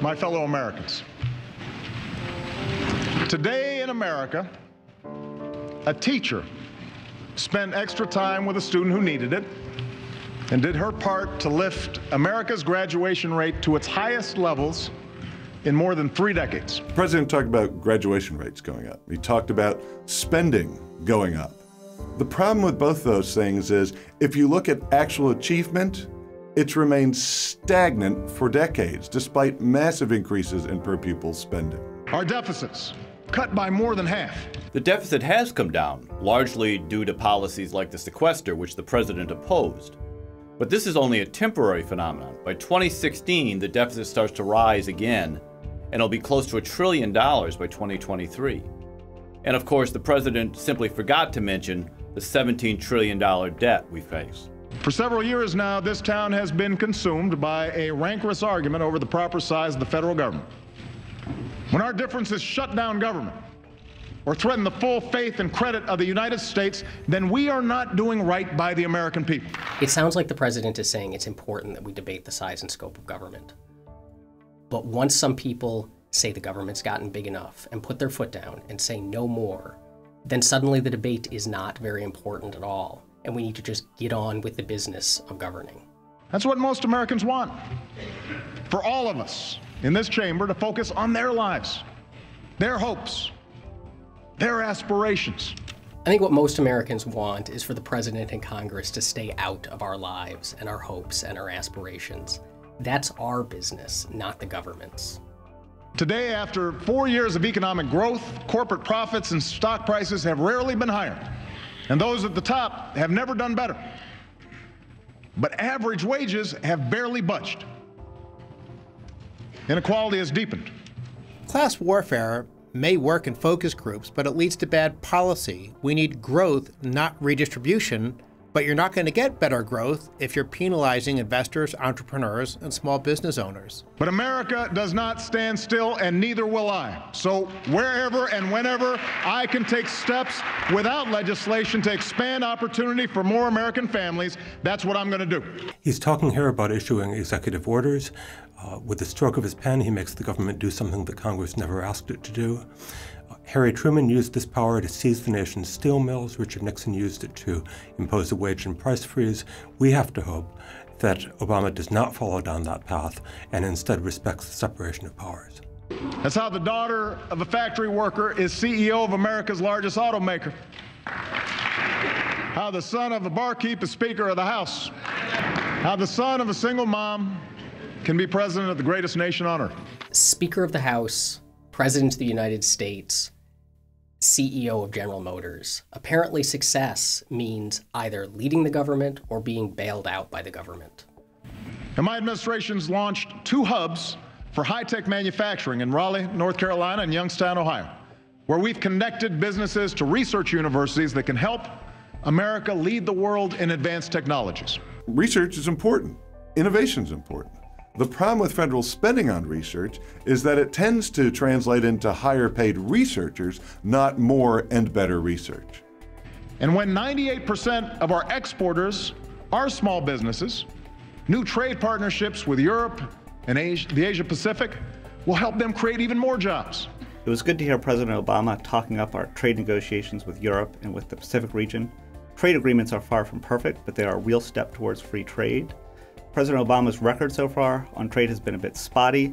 my fellow Americans. Today in America, a teacher spent extra time with a student who needed it and did her part to lift America's graduation rate to its highest levels in more than 3 decades. The president talked about graduation rates going up. He talked about spending going up. The problem with both those things is if you look at actual achievement, it's remained stagnant for decades, despite massive increases in per pupil spending. Our deficits cut by more than half. The deficit has come down, largely due to policies like the sequester, which the president opposed. But this is only a temporary phenomenon. By 2016, the deficit starts to rise again, and it'll be close to $1 trillion by 2023. And of course, the president simply forgot to mention the $17 trillion debt we face. For several years now, this town has been consumed by a rancorous argument over the proper size of the federal government. When our differences shut down government or threaten the full faith and credit of the United States, then we are not doing right by the American people. It sounds like the president is saying it's important that we debate the size and scope of government. But once some people say the government's gotten big enough and put their foot down and say no more, then suddenly the debate is not very important at all, and we need to just get on with the business of governing. That's what most Americans want. For all of us in this chamber to focus on their lives, their hopes, their aspirations. I think what most Americans want is for the president and Congress to stay out of our lives and our hopes and our aspirations. That's our business, not the government's. Today, after 4 years of economic growth, corporate profits and stock prices have rarely been higher, and those at the top have never done better. But average wages have barely budged. Inequality has deepened. Class warfare may work in focus groups, but it leads to bad policy. We need growth, not redistribution, but you're not going to get better growth if you're penalizing investors, entrepreneurs, and small business owners. But America does not stand still, and neither will I. So wherever and whenever I can take steps without legislation to expand opportunity for more American families, that's what I'm going to do. He's talking here about issuing executive orders. With the stroke of his pen, he makes the government do something that Congress never asked it to do. Harry Truman used this power to seize the nation's steel mills. Richard Nixon used it to impose a wage and price freeze. We have to hope that Obama does not follow down that path and instead respects the separation of powers. That's how the daughter of a factory worker is CEO of America's largest automaker. How the son of a barkeep is Speaker of the House. How the son of a single mom can be president of the greatest nation on earth. Speaker of the House, President of the United States, CEO of General Motors. Apparently success means either leading the government or being bailed out by the government. And my administration's launched 2 hubs for high-tech manufacturing in Raleigh, North Carolina, and Youngstown, Ohio, where we've connected businesses to research universities that can help America lead the world in advanced technologies. Research is important. Innovation is important. The problem with federal spending on research is that it tends to translate into higher paid researchers, not more and better research. And when 98% of our exporters are small businesses, new trade partnerships with Europe and the Asia Pacific will help them create even more jobs. It was good to hear President Obama talking up our trade negotiations with Europe and with the Pacific region. Trade agreements are far from perfect, but they are a real step towards free trade. President Obama's record so far on trade has been a bit spotty,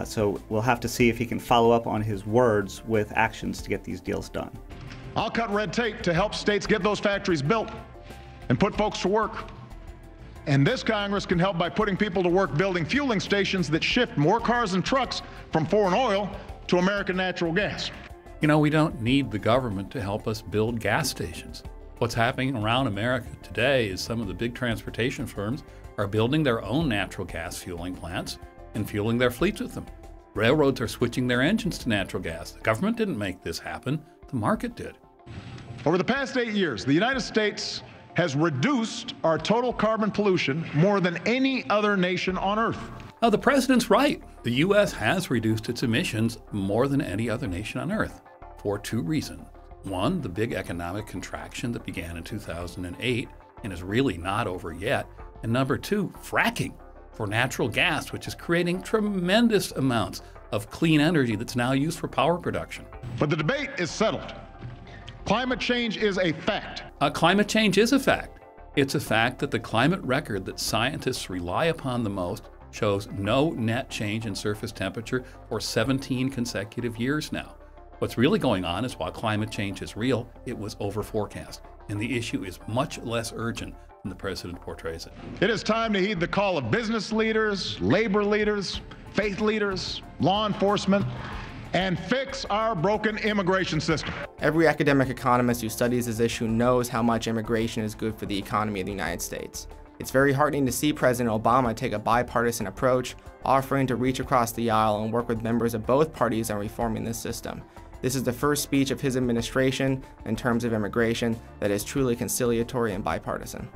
so we'll have to see if he can follow up on his words with actions to get these deals done. I'll cut red tape to help states get those factories built and put folks to work. And this Congress can help by putting people to work building fueling stations that shift more cars and trucks from foreign oil to American natural gas. You know, we don't need the government to help us build gas stations. What's happening around America today is some of the big transportation firms are building their own natural gas fueling plants and fueling their fleets with them. Railroads are switching their engines to natural gas. The government didn't make this happen, the market did. Over the past 8 years, the United States has reduced our total carbon pollution more than any other nation on Earth. Now, the president's right. The U.S. has reduced its emissions more than any other nation on Earth for 2 reasons. One, the big economic contraction that began in 2008 and is really not over yet. And number 2, fracking. for natural gas, which is creating tremendous amounts of clean energy that's now used for power production. But the debate is settled. Climate change is a fact. Climate change is a fact. It's a fact that the climate record that scientists rely upon the most shows no net change in surface temperature for 17 consecutive years now. What's really going on is while climate change is real, it was over forecast, and the issue is much less urgent than the president portrays it. It is time to heed the call of business leaders, labor leaders, faith leaders, law enforcement, and fix our broken immigration system. Every academic economist who studies this issue knows how much immigration is good for the economy of the United States. It's very heartening to see President Obama take a bipartisan approach, offering to reach across the aisle and work with members of both parties on reforming this system. This is the first speech of his administration in terms of immigration that is truly conciliatory and bipartisan.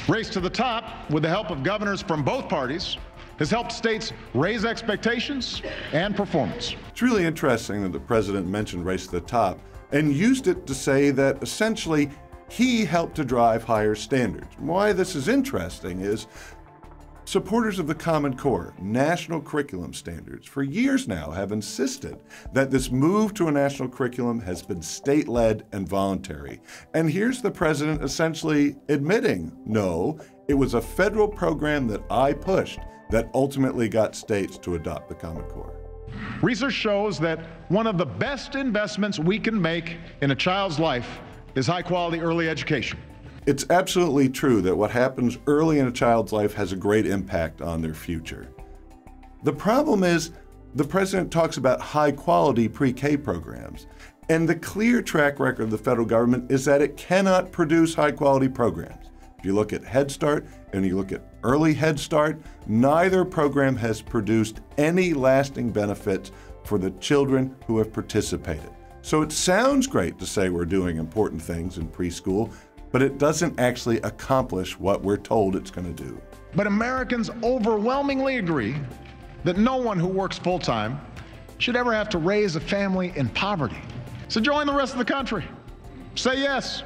Race to the top, with the help of governors from both parties, has helped states raise expectations and performance. It's really interesting that the president mentioned race to the top and used it to say that essentially he helped to drive higher standards. Why this is interesting is supporters of the Common Core, national curriculum standards, for years now have insisted that this move to a national curriculum has been state-led and voluntary. And here's the president essentially admitting, no, it was a federal program that I pushed that ultimately got states to adopt the Common Core. Research shows that one of the best investments we can make in a child's life is high-quality early education. It's absolutely true that what happens early in a child's life has a great impact on their future. The problem is the president talks about high-quality pre-K programs, and the clear track record of the federal government is that it cannot produce high-quality programs. If you look at Head Start and you look at Early Head Start, neither program has produced any lasting benefits for the children who have participated. So it sounds great to say we're doing important things in preschool, but it doesn't actually accomplish what we're told it's going to do. But Americans overwhelmingly agree that no one who works full-time should ever have to raise a family in poverty. So join the rest of the country. Say yes.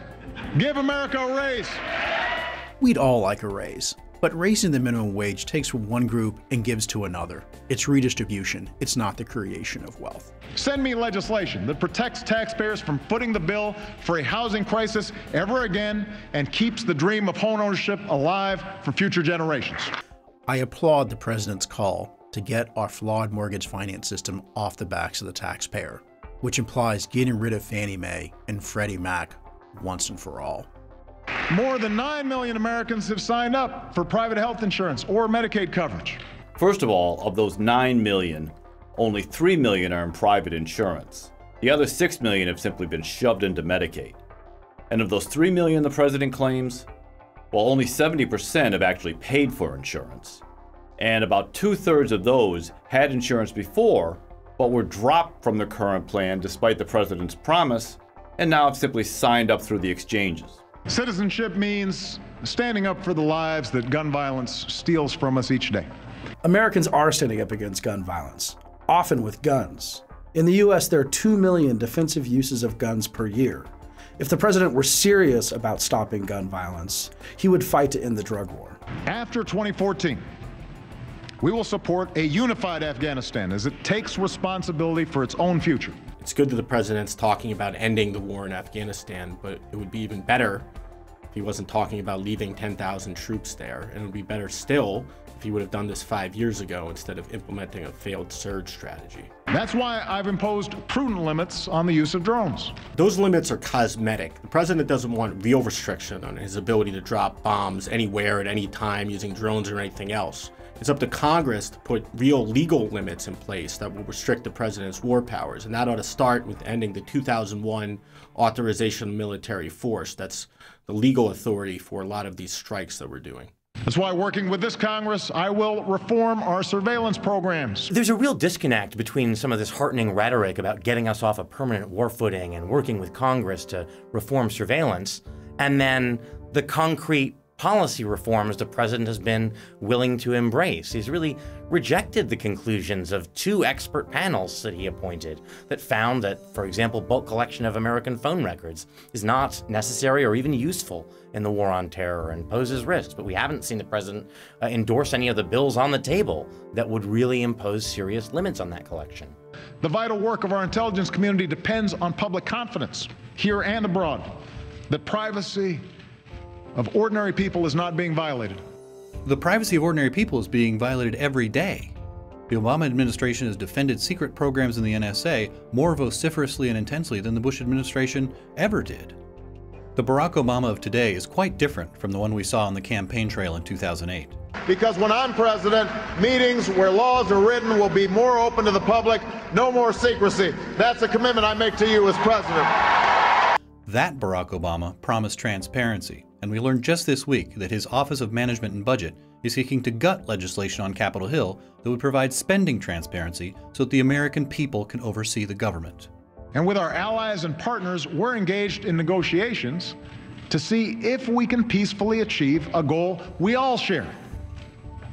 Give America a raise. We'd all like a raise, but raising the minimum wage takes from one group and gives to another. It's redistribution. It's not the creation of wealth. Send me legislation that protects taxpayers from footing the bill for a housing crisis ever again and keeps the dream of home ownership alive for future generations. I applaud the president's call to get our flawed mortgage finance system off the backs of the taxpayer, which implies getting rid of Fannie Mae and Freddie Mac once and for all. More than 9 million Americans have signed up for private health insurance or Medicaid coverage. First of all, of those 9 million, only 3 million are in private insurance. The other 6 million have simply been shoved into Medicaid. And of those 3 million the president claims, well, only 70% have actually paid for insurance. And about 2/3 of those had insurance before, but were dropped from their current plan despite the president's promise, and now have simply signed up through the exchanges. Citizenship means standing up for the lives that gun violence steals from us each day. Americans are standing up against gun violence, often with guns. In the US, there are 2 million defensive uses of guns per year. If the president were serious about stopping gun violence, he would fight to end the drug war. After 2014, we will support a unified Afghanistan as it takes responsibility for its own future. It's good that the president's talking about ending the war in Afghanistan, but it would be even better if he wasn't talking about leaving 10,000 troops there. And it would be better still if he would have done this 5 years ago instead of implementing a failed surge strategy. That's why I've imposed prudent limits on the use of drones. Those limits are cosmetic. The president doesn't want real restriction on his ability to drop bombs anywhere at any time using drones or anything else. It's up to Congress to put real legal limits in place that will restrict the president's war powers, and that ought to start with ending the 2001 authorization of military force. That's the legal authority for a lot of these strikes that we're doing. That's why, working with this Congress, I will reform our surveillance programs. There's a real disconnect between some of this heartening rhetoric about getting us off a permanent war footing and working with Congress to reform surveillance, and then the concrete policy reforms the president has been willing to embrace. He's really rejected the conclusions of 2 expert panels that he appointed that found that, for example, bulk collection of American phone records is not necessary or even useful in the war on terror and poses risks. But we haven't seen the president endorse any of the bills on the table that would really impose serious limits on that collection. The vital work of our intelligence community depends on public confidence, here and abroad, that privacy of ordinary people is not being violated. The privacy of ordinary people is being violated every day. The Obama administration has defended secret programs in the NSA more vociferously and intensely than the Bush administration ever did. The Barack Obama of today is quite different from the one we saw on the campaign trail in 2008. Because when I'm president, meetings where laws are written will be more open to the public, no more secrecy. That's a commitment I make to you as president. That Barack Obama promised transparency, and we learned just this week that his Office of Management and Budget is seeking to gut legislation on Capitol Hill that would provide spending transparency so that the American people can oversee the government. And with our allies and partners, we're engaged in negotiations to see if we can peacefully achieve a goal we all share: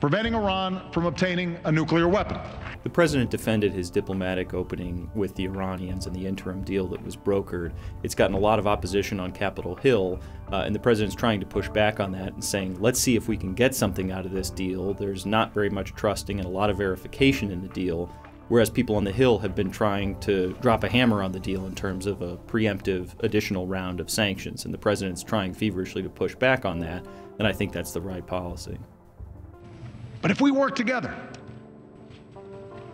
preventing Iran from obtaining a nuclear weapon. The president defended his diplomatic opening with the Iranians and the interim deal that was brokered. It's gotten a lot of opposition on Capitol Hill, and the president's trying to push back on that and saying, let's see if we can get something out of this deal. There's not very much trusting and a lot of verification in the deal, whereas people on the Hill have been trying to drop a hammer on the deal in terms of a preemptive additional round of sanctions, and the president's trying feverishly to push back on that, and I think that's the right policy. But if we work together,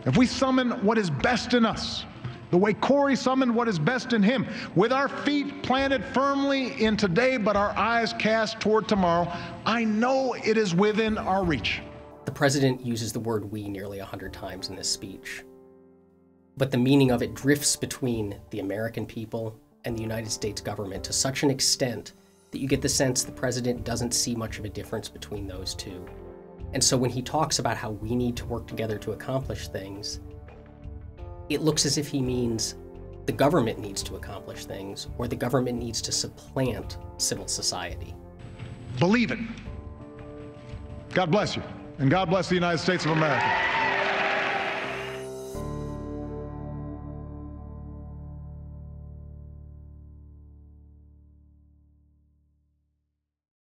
if we summon what is best in us, the way Corey summoned what is best in him, with our feet planted firmly in today but our eyes cast toward tomorrow, I know it is within our reach. The president uses the word "we" nearly 100 times in this speech, but the meaning of it drifts between the American people and the United States government to such an extent that you get the sense the president doesn't see much of a difference between those two. And so when he talks about how we need to work together to accomplish things, it looks as if he means the government needs to accomplish things, or the government needs to supplant civil society. Believe it. God bless you, and God bless the United States of America.